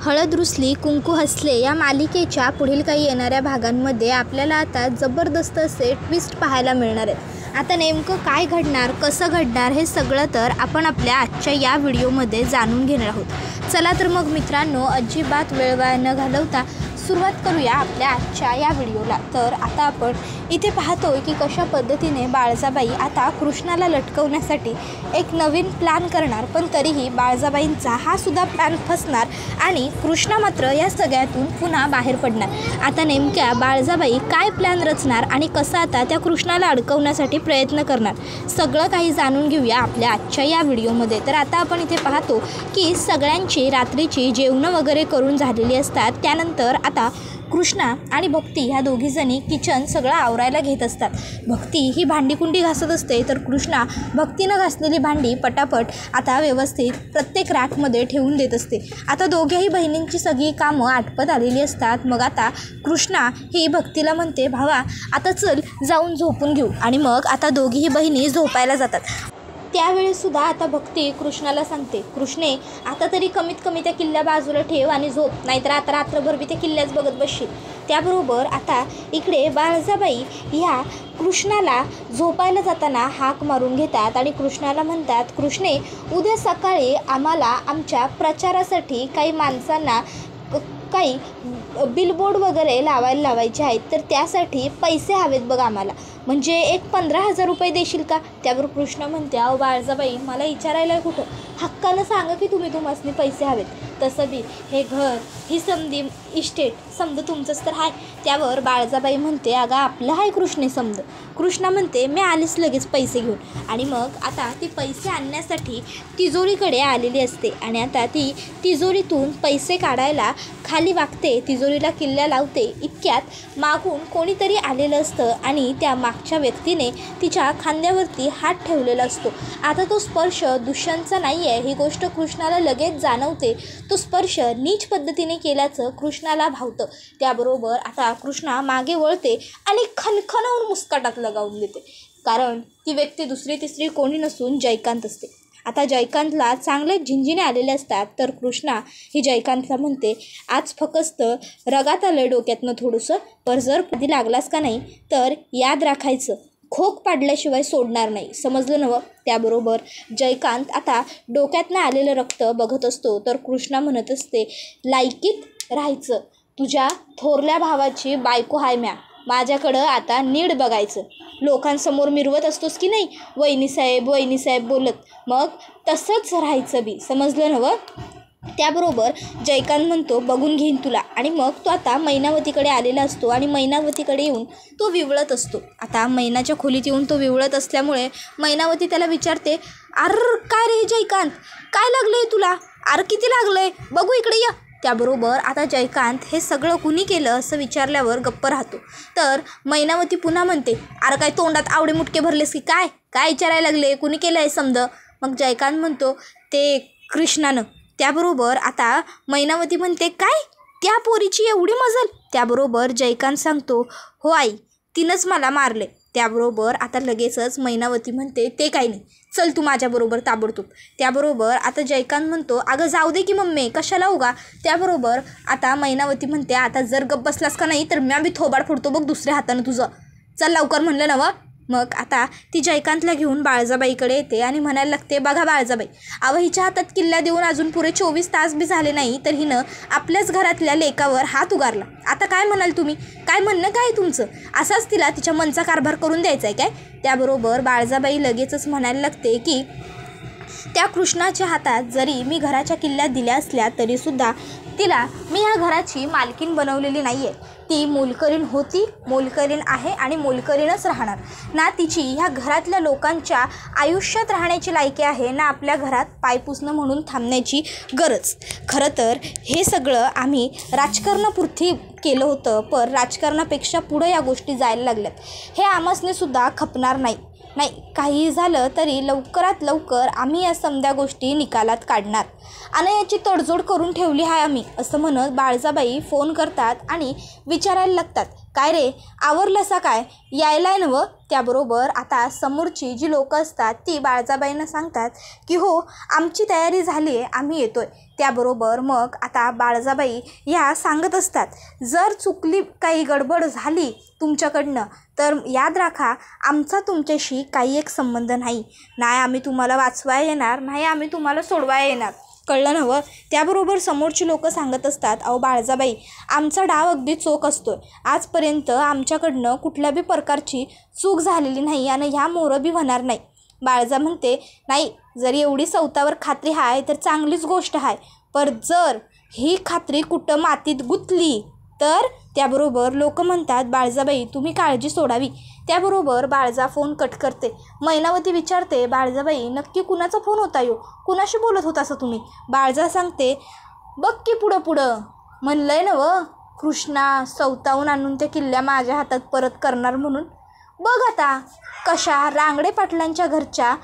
हळद रुसली कुंकू हसले या मालिकेच्या पुढील काही येणाऱ्या भागांमध्ये आपल्याला आता जबरदस्त असे ट्विस्ट पाहायला मिळणार आहेत। आता नेमकं काय घडणार, कसं घडणार हे सगळं तर आपण आपल्या आजच्या या व्हिडिओमध्ये जाणून घेणार आहोत। चला तर मग मित्रांनो, अजिबात वेळ वाया न घालवता सुरुवात करूया आपल्या आजच्या या व्हिडिओला। तर आता आपण इथे पाहतोय की कशा पद्धतीने बाळजाबाई आता कृष्णाला लटकवण्यासाठी एक नवीन प्लॅन करणार, पण तरीही बाळजाबाईंचा हा सुद्धा प्लॅन फसणार आणि कृष्णा मात्र या सगळ्यातून पुन्हा बाहेर पडणार। आता नेमक्या बाळजाबाई काय प्लॅन रचणार आणि कसा आता त्या कृष्णाला अडकवण्यासाठी प्रयत्न करणार, सगळं काही जाणून घेऊया आपल्या आजच्या या व्हिडिओमध्ये। तर आता आपण इथे पाहतो की सगळ्यांची रात्रीची जेवणं वगैरे करून झालेली असतात। त्यानंतर आता कृष्णा आणि भक्ती ह्या दोघीजणी किचन सगळं आवरायला घेत असतात। भक्ती ही भांडीकुंडी घासत असते, तर कृष्णा भक्तीनं घासलेली भांडी पटापट आता व्यवस्थित प्रत्येक रॅकमध्ये ठेवून देत असते। आता दोघ्याही बहिणींची सगळी कामं आटपत आलेली असतात। मग आता कृष्णा ही भक्तीला म्हणते, भावा आता चल जाऊन झोपून घेऊ, आणि मग आता दोघीही बहिणी झोपायला जातात। त्यावेळेसुद्धा आता भक्ती कृष्णाला सांगते, कृष्णे आता तरी कमीत कमी त्या किल्ल्या बाजूला ठेव आणि झोप, नाहीतर आता रात्रभर बी ते किल्ल्याच बघत बसशील। त्याबरोबर आता इकडे बाळजाबाई ह्या कृष्णाला झोपायला जाताना हाक मारून घेतात आणि कृष्णाला म्हणतात, कृष्णे उद्या सकाळी आम्हाला आमच्या प्रचारासाठी काही माणसांना काही बिलबोर्ड वगैरे लावायचे आहेत, तर त्यासाठी पैसे हवेत बघ आम्हाला, म्हणजे एक 15,000 रुपये देशील का? त्यावर कृष्ण म्हणते, अहो बाळजाबाई मला विचारायला कुठं, हक्कानं सांगा की तुम्हाला पैसे हवेत, तसं बी हे घर ही समधी इस्टेट समजा तुमचंच तर आहे। त्यावर बाळजाबाई म्हणते, अगं आपलं आहे कृष्णे समज। कृष्णा म्हणते, मी आलीच लगेच पैसे घेऊन, आणि मग आता ती पैसे आणण्यासाठी तिजोरीकडे आलेली असते आणि आता ती तिजोरीतून पैसे काढायला खाली वागते, तिजोरीला किल्ल्या लावते, इतक्यात मागून कोणीतरी आलेलं असतं आणि त्या मागच्या व्यक्तीने तिच्या खांद्यावरती हात ठेवलेला असतो। आता तो स्पर्श दुष्यंतचा नाही आहे ही गोष्ट कृष्णाला लगेच जाणवते। तो स्पर्श नीच पद्धतीने केल्याचं कृष्णाला भावतं। त्याबरोबर आता कृष्णा मागे वळते आणि खणखणावून मुस्काटात लगावून देते, कारण ती व्यक्ती दुसरी तिसरी कोणी नसून जयकांत असते। आता जयकांतला चांगले झिंझिने आलेले असतात, तर कृष्णा ही जयकांतला म्हणते, आज फक्त रगात आलं डोक्यातनं थोडंसं, पर जर कधी लागलास का नाही तर याद राखायचं, खोक पाडल्याशिवाय सोडणार नाही, समजलं नवं? त्याबरोबर जयकांत आता डोक्यातनं आलेलं रक्त बघत असतो, तर कृष्णा म्हणत असते, लायकीत राहायचं, तुझ्या थोरल्या भावाची बायको हाय म्या, माझ्याकडं आता नीट बघायचं, लोकांसमोर मिरवत असतोस की नाही वहिनी साहेब बोलत, मग तसंच राहायचं बी, समजलं नवं? त्याबरोबर जयकांत म्हणतो, बघून घेईन तुला, आणि मग तो आता मैनावतीकडे आलेला असतो आणि मैनावतीकडे येऊन तो विवळत असतो। आता मैनाच्या खोलीत येऊन तो विवळत असल्यामुळे मैनावती त्याला विचारते, अर काय रे जयकांत, काय लागलंय तुला, अर किती लागलंय, बघू इकडे या। त्याबरोबर आता जयकांत हे सगळं कुणी केलं असं विचारल्यावर गप्प राहतो, तर मैनावती पुन्हा म्हणते, अरे काय तोंडात आवडे मुटके भरलेस की काय विचारायला लागले, कुणी केलं आहे समज? मग जयकांत म्हणतो, ते कृष्णानं। त्याबरोबर आता मैनावती म्हणते, काय त्या पोरीची एवढी मजल? त्याबरोबर जयकांत सांगतो, हो आई, तिनंच मला मारले। त्याबरोबर आता लगेचच मैनावती म्हणते, ते काही नाही, चल तू माझ्याबरोबर ताबडतोब। त्याबरोबर आता जयकांत म्हणतो, अगं जाऊ दे की मम्मी, कशाला उगा? त्याबरोबर आता मैनावती म्हणते, आता जर गप्प बसलास का नाही तर मी बी थोबाड फोडतो बघ दुसऱ्या हातानं तुझं, चल लवकर म्हणलं नवं? मग आता ती जयकांतला घेऊन बाळजाबाईकडे येते आणि म्हणायला लागते, बघा बाळजाबाई, अव हिच्या हातात किल्ला देऊन अजून पुरे 24 तास बी झाले नाही तर हिनं आपल्याच घरातल्या लेकावर हात उगारला, आता काय म्हणाल तुम्ही, काय म्हणणं काय तुमचं? असाच तिला तिच्या मनचा कारभार करून द्यायचा आहे काय? त्याबरोबर बाळजाबाई लगेचच म्हणायला लागते की त्या कृष्णाच्या हातात जरी मी घराच्या किल्ल्या दिल्या असल्या तरीसुद्धा तिला मी ह्या घराची मालकीण बनवलेली नाही आहे, ती मोलकरीण होती, मोलकरीण आहे आणि मोलकरीणच राहणार ना। तिची ह्या घरातल्या लोकांच्या आयुष्यात राहण्याची लायकी आहे ना आपल्या घरात पाय पुसणं म्हणून थांबण्याची गरज। खरं तर हे सगळं आम्ही राजकारणापुरती केलं होतं, पण राजकारणापेक्षा पुढं या गोष्टी जायला लागल्यात, हे आमासने सुद्धा खपणार नाही, काही झालं तरी लवकरात लवकर आम्ही या समध्या गोष्टी निकालात काढणार आणि याची तडजोड करून ठेवली आहे आम्ही, असं म्हणत बाळजाबाई फोन करतात आणि विचारायला लागतात काय रे आवरलंसा काय, यायलाय नवं? त्याबरोबर आता समोरची जी लोकं असतात ती बाळजाबाईंना सांगतात की हो आमची तयारी झाली आहे, आम्ही येतो आहे. त्याबरोबर मग आता बाळजाबाई ह्या सांगत असतात, जर चुकली काही गडबड झाली तुमच्याकडनं तर याद राखा आमचा तुमच्याशी काही एक संबंध नाही. नाही आम्ही तुम्हाला वाचवायला येणार, नाही आम्ही तुम्हाला सोडवायला येणार. कळलं नवं? त्याबरोबर समोरची लोकं सांगत असतात, अहो बाळजाबाई आमचा डाव अगदी चोख असतो. आजपर्यंत आमच्याकडनं कुठल्या बी प्रकारची चूक झालेली नाही आणि ह्या मोरं बी होणार नाही. बाळजा म्हणते, नाही जरी एवढी सवतावर खात्री आहे तर चांगलीच गोष्ट आहे, पर जर ही खात्री कुठं मातीत गुंतली तर. त्याबरोबर लोक म्हणतात, बाळजाबाई तुम्ही काळजी सोडावी. त्याबरोबर बाळजा फोन कट करते. मैनावती विचारते, बाळजाबाई नक्की कुणाचा फोन होता यो, कुणाशी बोलत होता असं तुम्ही? बाळजा सांगते, बघ की पुढं पुढं म्हणलंय नवं, कृष्णा सवतावून आणून त्या किल्ल्या माझ्या हातात परत करणार म्हणून. बघ आता कशा रांगडे पाटलांच्या घरच्या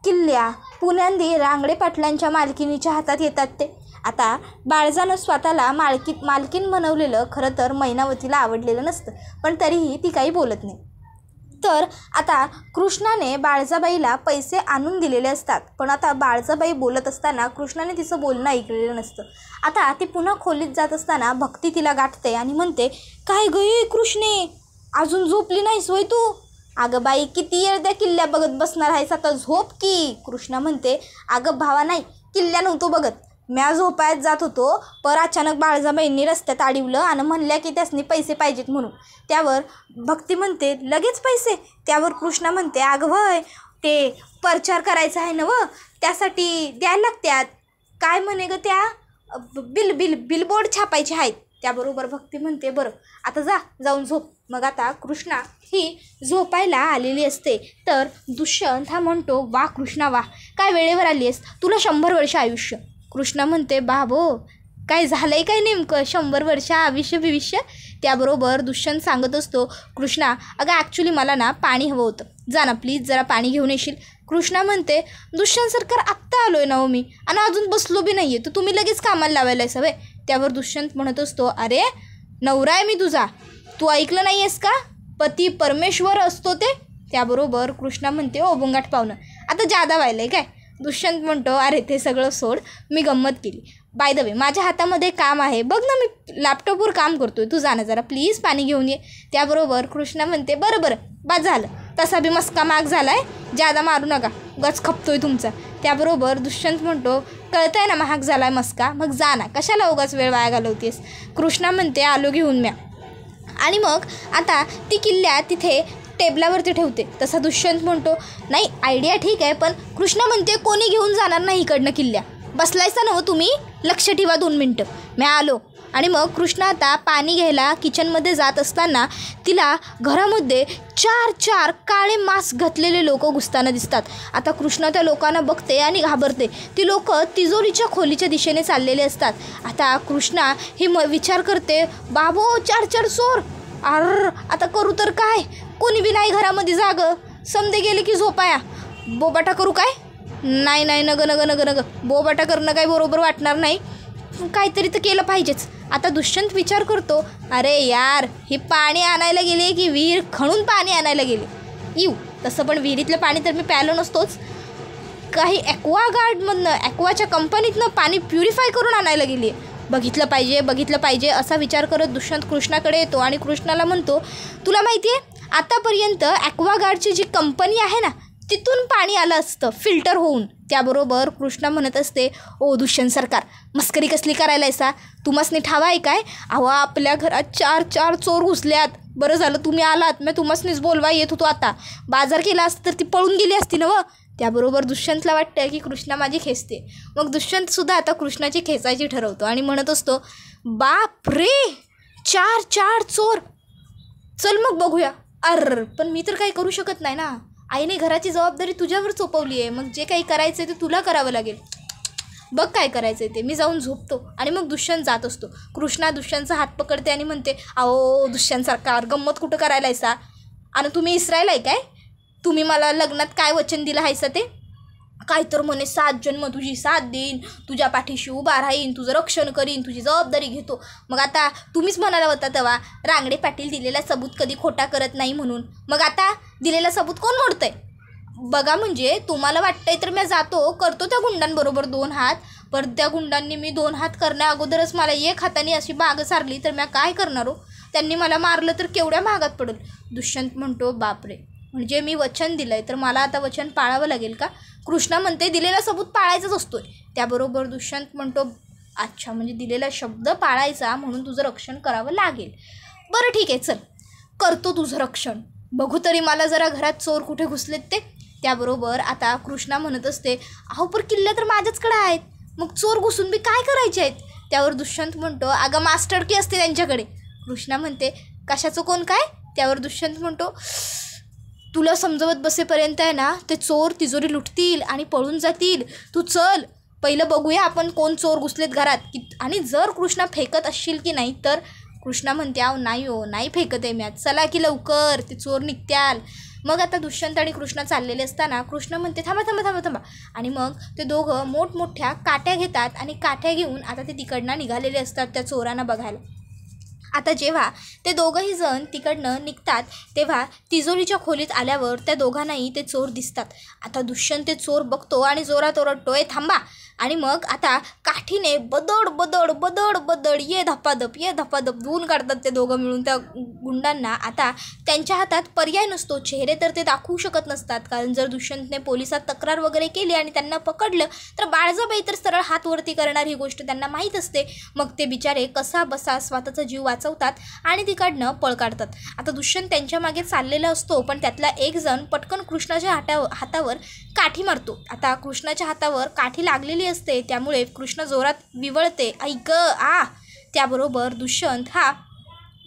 किल्ल्या पुण्यांदी रांगडे पाटलांच्या मालकिनीच्या हातात येतात ते. आता बाळजानं स्वतःला मालकीन बनवलेलं खरं तर मैनावतीला आवडलेलं नसतं, पण तरीही ती काही बोलत नाही. तर आता कृष्णाने बाळजाबाईला पैसे आणून दिलेले असतात, पण आता बाळजाबाई बोलत असताना कृष्णाने तिचं बोलणं ऐकलेलं नसतं. आता ती पुन्हा खोलीत जात असताना भक्ती तिला गाठते आणि म्हणते, काय गं कृष्णे अजून झोपली नाहीस होय तू? अगं बाई किती वेळ त्या किल्ल्या बघत बसणार आहेस, आता झोप की. कृष्णा म्हणते, अगं भावा नाही किल्ल्या नव्हतो बघत, म्या झोपायत जात होतो, पर अचानक बाळजाबाईंनी रस्त्यात अडवलं आणि म्हणल्या की त्यासनी पैसे पाहिजेत म्हणून. त्यावर भक्ती म्हणते, लगेच पैसे? त्यावर कृष्णा म्हणते, अगं वय ते प्रचार करायचा आहे ना व, त्यासाठी द्यायला लागतात. काय म्हणे ग त्या बिलबोर्ड छापायचे आहेत. त्याबरोबर भक्ती म्हणते, बरं आता जाऊन झोप. मग आता कृष्णा ही झोपायला आलेली असते, तर दुष्यंत हा म्हणतो, वा कृष्णा वा, काय वेळेवर आली आहेस, तुला 100 वर्ष आयुष्य. कृष्णा म्हणते, बाबो काय झालंय काय नेमकं, 100 वर्ष आयुष्य? त्याबरोबर दुष्यंत सांगत असतो, कृष्णा अगं ॲक्च्युली मला ना पाणी हवं होतं, जा ना प्लीज जरा पाणी घेऊन येशील. कृष्णा म्हणते, दुष्यंत सरकार आत्ता आलो आहे ना हो मी, आणि अजून बसलो बी नाही आहे, तर तुम्ही लगेच कामाला लावायला आहे सवय. त्यावर दुष्यंत म्हणत असतो, अरे नवरा आहे मी तुझा, तू ऐकलं नाही आहेस का, पती परमेश्वर असतो ते. त्याबरोबर कृष्णा म्हणते, ओ बुंगाट पाहुणं आता जादा व्हायलं आहे काय. दुष्यंत म्हणतो, अरे ते सगळं सोड, मी गंमत केली. बाय द वे माझ्या हातामध्ये काम आहे बघ ना, मी लॅपटॉपवर काम करतोय, तू जाणं जरा प्लीज पाणी घेऊन ये. त्याबरोबर कृष्णा म्हणते, बरं बाद झालं, तसा बी मस्का माग झाला आहे, जादा मारू नका, गच खपतोय तुमचा. त्याबरोबर दुष्यंत म्हणतो, कळतं आहे ना महाग झाला आहे मस्का, मग जा ना, कशाला उगाच वेळ वाया घालवतेस. कृष्णा म्हणते, आलो घेऊन म्या. आणि मग आता ती किल्ल्या तिथे टेबलावरती ठेवते. तसा दुष्यंत म्हणतो, नाही आयडिया ठीक आहे, पण कृष्णा म्हणते कोणी घेऊन जाणार नाही इकडनं किल्ल्या, बसलायचा ना तुम्ही, लक्ष ठेवा 2 मिनटं, मी आलो. आणि मग कृष्णा आता पाणी घ्यायला किचनमध्ये जात असताना तिला घरामध्ये 4 काळे मास्क घातलेले लोक घुसताना दिसतात. आता कृष्णा त्या लोकांना बघते आणि घाबरते. ती लोक तिजोरीच्या खोलीच्या दिशेने चाललेले असतात. आता कृष्णा ही विचार करते, बाबो 4 चोर, आता करू तर काय, कोणी बी नाही घरामध्ये जागं, समजे गेले की झोपाया, बोबाटा करू काय, नाही नग बोबाटा करणं काही बरोबर वाटणार नाही, काहीतरी तर केलं पाहिजेच. आता दुष्यंत विचार करतो, अरे यार ही पाणी आणायला गेले की विहीर खणून पाणी आणायला गेले तसं पण विहिरीतलं पाणी तर मी प्यायलो नसतोच, काही ॲक्वागार्डमधनं ॲक्वाच्या कंपनीतनं पाणी प्युरिफाय करून आणायला गेली. बघितलं पाहिजे असा विचार करत दुष्यंत कृष्णाकडे येतो आणि कृष्णाला म्हणतो, तुला माहिती आहे आतापर्यंत ॲक्वागार्डची जी कंपनी आहे ना तिथून पाणी आलं असतं फिल्टर होऊन. त्याबरोबर कृष्णा म्हणत असते, ओ दुष्यंत सरकार मस्करी कसली करायला आहेसा, तुम्हासनी ठावा आहे काय, अहो आपल्या घरात 4 चोर घुसल्यात, बरं झालं तुम्ही आलात, मी तुम्हासनीच बोलवा येत होतो, आता बाजार केला असतं तर ती पळून गेली असती ना व. त्याबरोबर दुष्यंतला वाटतं की कृष्णा माझी खेचते. मग दुष्यंतसुद्धा आता कृष्णाची खेचायची ठरवतो आणि म्हणत असतो, बाप रे 4 चोर, चल मग बघूया. पण मी तर काही करू शकत नाही ना, आईने घराची जबाबदारी तुझ्यावर सोपवली आहे, मग जे काही करायचं आहे ते तुला करावं लागेल, बघ काय करायचं आहे ते. मी जाऊन झोपतो. आणि मग दुष्यंत जात असतो. कृष्णा दुष्यंतचा हात पकडते आणि म्हणते, अहो दुष्यंत सरकार गंमत कुठं करायला आहेसा, आणि तुम्ही इस्रायल आहे काय, तुम्ही मला लग्नात काय वचन दिलं आहेसा ते, काय तर म्हणे 7 जन्म तुझी साथ देईन, तुझ्या पाठीशी उभा राहीन, तुझं रक्षण करीन, तुझी जबाबदारी घेतो. मग आता तुम्हीच म्हणाला होता तेव्हा रांगडे पाटील दिलेला सबूत कधी खोटा करत नाही म्हणून. मग आता दिलेला सबूत कोण मोडतंय? बघा म्हणजे तुम्हाला वाटतंय तर मी जातो करतो त्या गुंडांबरोबर 2 हात, पण त्या गुंडांनी मी 2 हात करण्या अगोदरच मला 1 हाताने अशी बाग सारली तर मी काय करणार हो? त्यांनी मला मारलं तर केवढ्या महागात पडेल. दुष्यंत म्हणतो बापरे, म्हणजे मी वचन दिलंय तर मला आता वचन पाळावं लागेल का? कृष्णा म्हणते दिलेला सबूत पाळायचाच असतोय. त्याबरोबर दुष्यंत म्हणतो अच्छा, म्हणजे दिलेला शब्द पाळायचा म्हणून तुझं रक्षण करावं लागेल. बरं ठीक आहे, चल करतो तुझं रक्षण. बघू तरी मला जरा घरात चोर कुठे घुसलेत ते. त्याबरोबर आता कृष्णा म्हणत असते अहो पण किल्ल्या तर माझ्याचकडे आहेत, मग चोर घुसून बी काय करायचे आहेत? त्यावर दुष्यंत म्हणतो अगं मास्टर की असते त्यांच्याकडे. कृष्णा म्हणते कशाचं कोण काय? त्यावर दुष्यंत म्हणतो तुला समजवत बसेपर्यंत आहे ना ते चोर तिजोरी लुटतील आणि पळून जातील. तू चल पहिलं बघूया आपण कोण चोर घुसलेत घरात की, आणि जर कृष्णा फेकत असशील की नाही तर. कृष्णा म्हणते अहो नाही हो, नाही फेकत आहे मी, चला की लवकर ते चोर निघत्याल. मग आता दुष्यंत आणि कृष्णा चाललेले असताना कृष्ण म्हणते थांबा थांबा थांबा थांबा, आणि मग ते दोघं मोठमोठ्या काट्या घेतात आणि काट्या घेऊन आता ते तिकडनं निघालेले असतात त्या चोरांना बघायला. आता जेव्हा ते दोघंही जण तिकडनं निघतात तेव्हा तिजोरीच्या खोलीत आल्यावर त्या दोघांनाही ते चोर दिसतात. आता दुष्यंत ते चोर बघतो आणि जोरात ओरडतोय थांबा, आणि मग आता काठीने बदड बदड बदड बदड ये धपाधप धुवून काढतात ते दोघं मिळून त्या गुंडांना. आता त्यांच्या हातात पर्याय नसतो, चेहरे तर ते दाखवू शकत नसतात, कारण जर दुष्यंतने पोलिसात तक्रार वगैरे केली आणि त्यांना पकडलं तर बाळजाबाई तर सरळ हात वरती करणार ही गोष्ट त्यांना माहीत असते. मग ते बिचारे कसा बसा स्वतःचा जीव वाचवतात आणि तिकडनं पळ काढतात. आता दुष्यंत त्यांच्या मागे चाललेला असतो, पण त्यातला एक जण पटकन कृष्णाच्या हातावर काठी मारतो. आता कृष्णाच्या हातावर काठी लागलेली असते त्यामुळे कृष्ण जोरात विवळते ऐक आ. त्याबरोबर दुष्यंत हा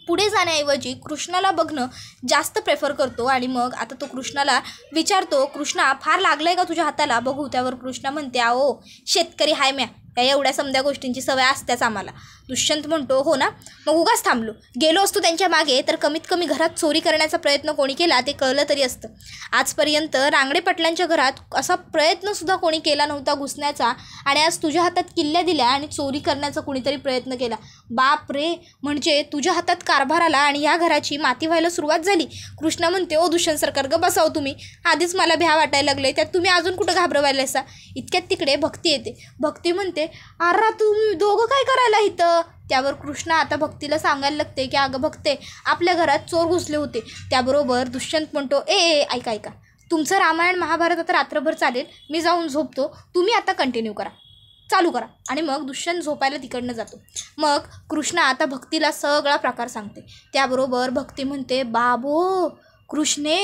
पुढे जाण्याऐवजी कृष्णाला बघणं जास्त प्रेफर करतो आणि मग आता तो कृष्णाला विचारतो कृष्णा फार लागलंय का तुझ्या हाताला बघू. त्यावर कृष्णा म्हणते अहो शेतकरी हाय म्या, या एवढ्या समध्या गोष्टींची सवय असतेच आम्हाला. दुष्यंत म्हणतो हो ना, मग उगाच थांबलो, गेलो असतो त्यांच्या मागे तर कमीत कमी घरात चोरी करण्याचा प्रयत्न कोणी केला ते कळलं तरी असतं. आजपर्यंत रांगडे पाटलांच्या घरात असा प्रयत्नसुद्धा कोणी केला नव्हता घुसण्याचा, आणि आज तुझ्या हातात किल्ल्या दिल्या आणि चोरी करण्याचा कोणीतरी प्रयत्न केला. बाप रे, म्हणजे तुझ्या हातात कारभार आला आणि या घराची माती व्हायला सुरुवात झाली. कृष्णा म्हणते ओ दुष्यंत सरकार ग बसाव तुम्ही, आधीच मला भ्या वाटायला लागले, त्यात तुम्ही अजून कुठं घाबरवायला असा. इतक्यात तिकडे भक्ती येते. भक्ती म्हणते अरे तुम्ही दोघं काय करायला इथं. त्यावर कृष्णा आता भक्तीला सांगायला लागते की अगं भक्ते आपल्या घरात चोर घुसले होते. त्याबरोबर दुष्यंत म्हणतो ऐका तुमचं रामायण महाभारत आता रात्रभर चालेल, मी जाऊन झोपतो, तुम्ही आता कंटिन्यू करा, चालू करा. आणि मग दुष्यंत झोपायला तिकडनं जातो. मग कृष्णा आता भक्तीला सगळा प्रकार सांगते. त्याबरोबर भक्ती म्हणते बाबो कृष्णे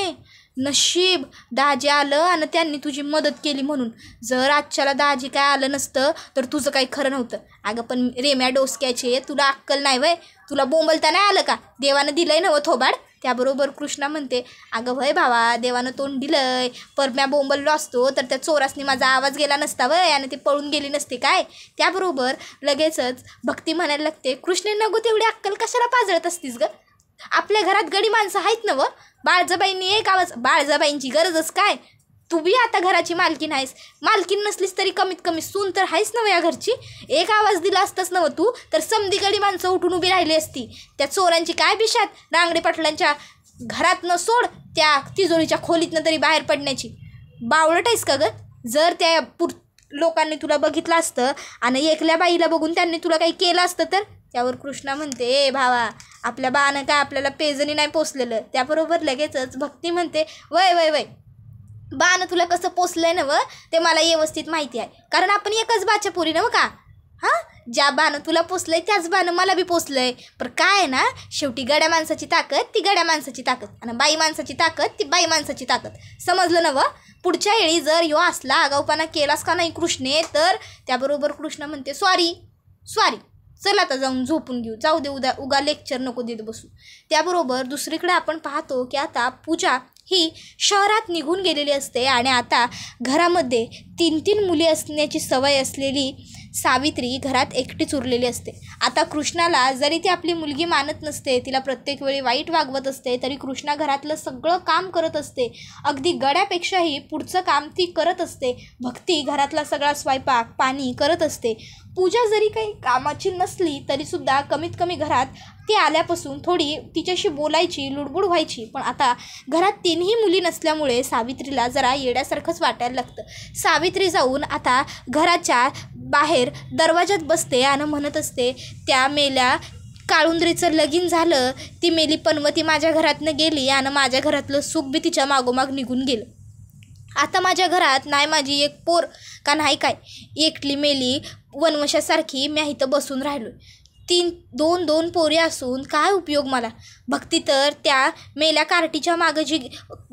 नशीब दाजी आलं आणि त्यांनी तुझी मदत केली म्हणून, जर आजच्याला दाजी काय आलं नसतं तर तुझं काही खरं नव्हतं. अगं पण रेम्या डोसक्याचे तुला अक्कल नाही वय, तुला बोंबलता नाही आलं का, देवानं दिलंय नवं थोबाड. त्याबरोबर कृष्णा म्हणते अगं भय भावा देवानं तोंड दिलंय, पर म्या बोंबललो असतो तर त्या चोरासनी माझा आवाज गेला नसता वय आणि ते पळून गेली नसते काय. त्याबरोबर लगेचच भक्ती म्हणायला लागते कृष्णे नको तेवढी अक्कल कशाला पाजळत असतीस ग, आपल्या घरात गडी माणसं आहेत ना व, बाळजाबाईंनी एक आवाज, बाळजाबाईंची गरजच काय, तू बी आता घराची मालकीन आहेस, मालकीन नसलीस तरी कमीत कमी सून तर आहेस ना या घरची, एक आवाज दिला असतास ना तू तर समधी गडी माणसं उठून उभी राहिली असती. त्या चोरांची काय बिशात रांगडे पाटलांच्या घरात न सोड त्या तिजोरीच्या खोलीतनं तरी बाहेर पडण्याची, बावळट आहेस का ग. जर त्या लोकांनी तुला बघितलं असतं आणि एकल्या बाईला बघून त्यांनी तुला काही केलं असतं तर. त्यावर कृष्णा म्हणते भावा आपल्या बानं काय आपल्याला पेजनी नाही पोचलेलं. त्याबरोबर लगेचच भक्ती म्हणते वय बानं तुला कसं पोचलंय ना व ते मला व्यवस्थित माहिती आहे, कारण आपण एकच बाच्या पोरी नव का. हां, ज्या बानं तुला पोचलंय त्याच बानं मला बी पोचलंय, पण काय आहे ना शेवटी गड्या माणसाची ताकद ती गड्या माणसाची ताकद आणि बाई माणसाची ताकद ती बाई माणसाची ताकद, समजलं ना व. पुढच्या वेळी जर यो असला आगाऊपणा केलास का नाही कृष्णे तर. त्याबरोबर कृष्ण म्हणते सॉरी चल आता जाऊन झोपून घेऊ, जाऊ दे उगा लेक्चर नको देत बसू. त्याबरोबर दुसरीकडे आपण पाहतो की आता पूजा ही शहरात निघून गेलेली असते आणि आता घरामध्ये 3 मुली असण्याची सवय असलेली सावित्री घरात एकटीच उरलेली असते. आता कृष्णाला जरी ती आपली मुलगी मानत नसते, तिला प्रत्येक वेळी वाईट वागवत असते, तरी कृष्णा घरातलं सगळं काम करत असते. अगदी गड्यापेक्षाही पुढचं काम ती करत असते. भक्ती घरातला सगळा स्वयंपाक पाणी करत असते. पूजा जरी काही कामाची नसली तरीसुद्धा कमीत कमी घरात ती आल्यापासून थोडी तिच्याशी बोलायची, लुडबुड व्हायची. पण आता घरात तीनही मुली नसल्यामुळे सावित्रीला जरा येड्यासारखंच वाटायला लागतं. सावित्री जाऊन आता घराच्या बाहेर दरवाजात बसते आणि म्हणत असते, त्या मेल्या काळुंद्रीचं लगीन झालं, ती मेली पनवती माझ्या घरातनं गेली आणि माझ्या घरातलं सुख बी तिच्या मागोमाग निघून गेलं. आता माझ्या घरात नाही माझी एक पोर का नाही काय, एकली मेली वनवशासारखी मी इथं बसून राहिलो. दोन पोरी असून काय उपयोग मला. भक्ती तर त्या मेल्या कार्टीच्या मागं जी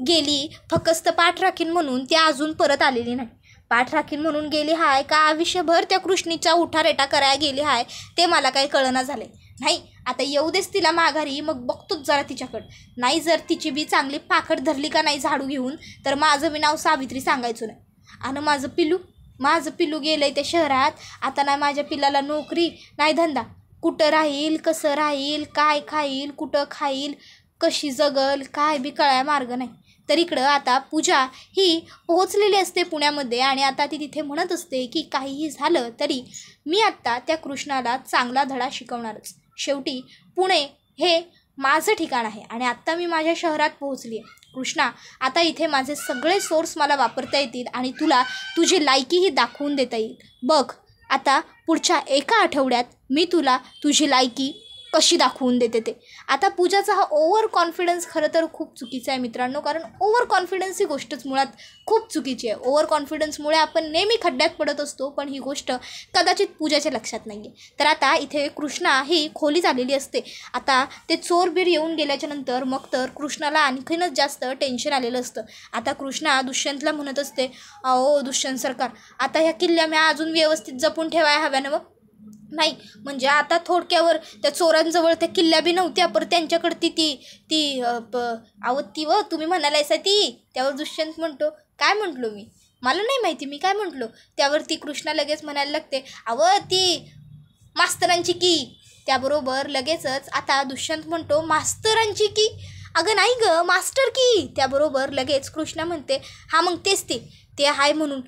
गेली फक्त पाठ राखीन म्हणून ती अजून परत आलेली नाही. पाठ राखीन म्हणून गेली हाय का आयुष्यभर त्या कृष्णीचा उठारेटा करायला गेली हाय ते मला काही कळना झाले नाही. आता येऊ देस तिला माघारी, मग बघतोच जरा तिच्याकडं. नाही जर तिची बी चांगली पाखड धरली का नाही झाडू घेऊन, तर माझं बी नाव सावित्री सांगायचं नाही. आणि माझं पिलू गेलं आहे त्या शहरात. आता नाही माझ्या पिलाला नोकरी नाही धंदा, कुठं राहील, कसं राहील, काय खाईल, कुठं खाईल, कशी जगल, काय बी कळाय मार्ग नाही. तर इकडं आता पूजा ही पोहोचलेली असते पुण्यामध्ये आणि आता ती तिथे म्हणत असते की काहीही झालं तरी मी आत्ता त्या कृष्णाला चांगला धडा शिकवणारच. शेवटी पुणे हे माझं ठिकाण आहे आणि आत्ता मी माझ्या शहरात पोहोचली आहे. कृष्णा, आता इथे माझे सगळे सोर्स मला वापरता येतील आणि तुला तुझी लायकीही दाखवून देता येईल. बघ आता पुढच्या एका आठवड्यात मी तुला तुझी लायकी कशी दाखवून देते ते. आता पूजाचा हा ओव्हर कॉन्फिडन्स खरं तर खूप चुकीचा आहे मित्रांनो, कारण ओव्हर कॉन्फिडन्स ही गोष्टच मुळात खूप चुकीची आहे. ओव्हर कॉन्फिडन्समुळे आपण नेहमी खड्ड्यात पडत असतो, पण ही गोष्ट कदाचित पूजाच्या लक्षात नाही आहे. तर आता इथे कृष्णा ही खोलीत आलेली असते. आता ते चोरबीर येऊन गेल्याच्या नंतर मग तर कृष्णाला आणखीनच जास्त टेन्शन आलेलं असतं. आता कृष्णा दुष्यंतला म्हणत असते, अहो दुष्यंत सरकार, आता ह्या किल्ल्या मी अजून व्यवस्थित जपून ठेवायला हव्या ना. नाही म्हणजे आता थोडक्यावर त्या चोरांजवळ त्या किल्ल्या बी नव्हत्या, पर त्यांच्याकडे ती आवत्ती व तुम्ही म्हणालायसा ती. त्यावर दुष्यंत म्हणतो, काय म्हटलो मी, मला नाही माहिती मी काय म्हटलो. त्यावरती कृष्णा लगेच म्हणायला लागते, ती मास्तरांची की. त्याबरोबर लगेचच आता दुष्यंत म्हणतो, मास्तरांची की, अगं नाही ग मास्टर की. त्याबरोबर लगेच कृष्णा म्हणते, हा मग तेच ते आहे म्हणून.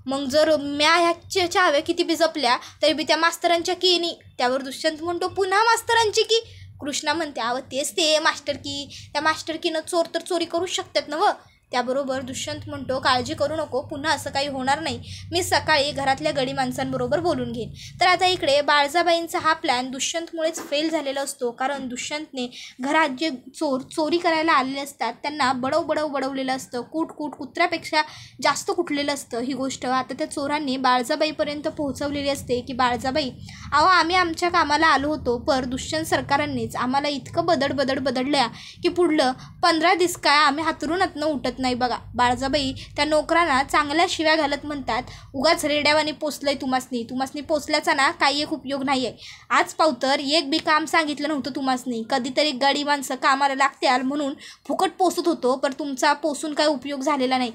मग जर म्या ह्या चाव्या किती बी जपल्या तरी बी त्या मास्तरांच्या की नाही. त्यावर दुष्यंत म्हणतो, पुन्हा मास्तरांची की. कृष्णा म्हणते, तेच ते मास्टर की. त्या मास्टर कीनं चोर तर चोरी करू शकतात ना व. त्याबरोबर दुष्यंत म्हणतो, काळजी करू नको, पुन्हा असं काही होणार नाही. मी सकाळी घरातल्या गडी माणसांबरोबर बोलून घेईन. तर आता इकडे बाळजाबाईंचा हा प्लॅन दुष्यंतमुळेच फेल झालेला असतो, कारण दुष्यंतने घरात जे चोरी करायला आलेले असतात त्यांना बडवलेलं असतं. कुत्र्यापेक्षा जास्त कुटलेलं असतं. ही गोष्ट आता त्या चोरांनी बाळजाबाईपर्यंत पोहोचवलेली असते की बाळजाबाई, आम्ही आमच्या कामाला आलो होतो, पर दुष्यंत सरकारांनीच आम्हाला इतकं बदडल्या की पुढलं 15 दिवस काय आम्ही हातरूनातनं उठत नाही बघा. बाळजाबाई त्या नोकरांना चांगल्या शिव्या घालत म्हणतात, उगाच रेड्यावानी पोचलंय तुम्हासनी पोचल्याचा ना काही एक उपयोग नाही आहे. आज पावतर एक बी काम सांगितलं नव्हतं तुम्हासनी. कधीतरी गाडी माणसं कामाला लागत्याल म्हणून फुकट पोसत होतो, पर तुमचा पोसून काय उपयोग झालेला नाही.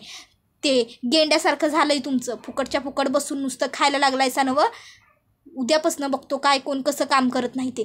ते गेंड्यासारखं झालंय तुमचं, फुकटच्या फुकट बसून नुसतं खायला लागलायसा नवं. उद्यापासून बघतो काय कोण कसं काम करत नाही ते,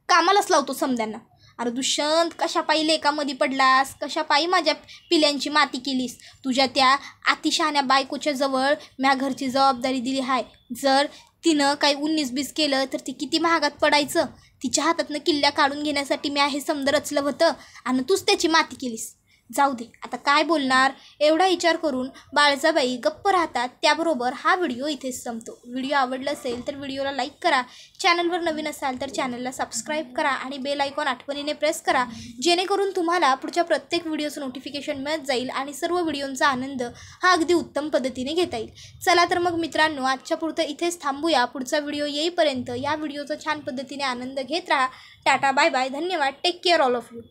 कामालाच लावतो समद्यांना. अरे दुष्यंत, कशा पायी लेकामध्ये पडलास, कशा पायी माझ्या पिल्यांची माती केलीस. तुझ्या त्या अतिशहाण्या बायकोच्या जवळ म्या घरची जबाबदारी दिली आहे. जर तिनं काही 19-20 केलं तर ती किती महागात पडायचं. तिच्या हातातनं किल्ल्या काढून घेण्यासाठी मी हे समद रचलं होतं आणि तूच त्याची माती केलीस. जाऊ दे आता काय बोलणार, एवढा विचार करून बाळजाबाई गप्प राहतात. त्याबरोबर हा व्हिडिओ इथेच संपतो. व्हिडिओ आवडला असेल तर व्हिडिओला लाईक करा, चॅनलवर नवीन असाल तर चॅनलला सबस्क्राईब करा आणि बेल आयकॉन आठवणीने प्रेस करा, जेणेकरून तुम्हाला पुढच्या प्रत्येक व्हिडिओचं नोटिफिकेशन मिळत जाईल आणि सर्व व्हिडिओंचा आनंद हा अगदी उत्तम पद्धतीने घेता येईल. चला तर मग मित्रांनो, आजच्या पुरतं इथेच थांबूया. पुढचा व्हिडिओ येईपर्यंत या व्हिडिओचा छान पद्धतीने आनंद घेत राहा. टाटा, बाय बाय, धन्यवाद, take care all of you.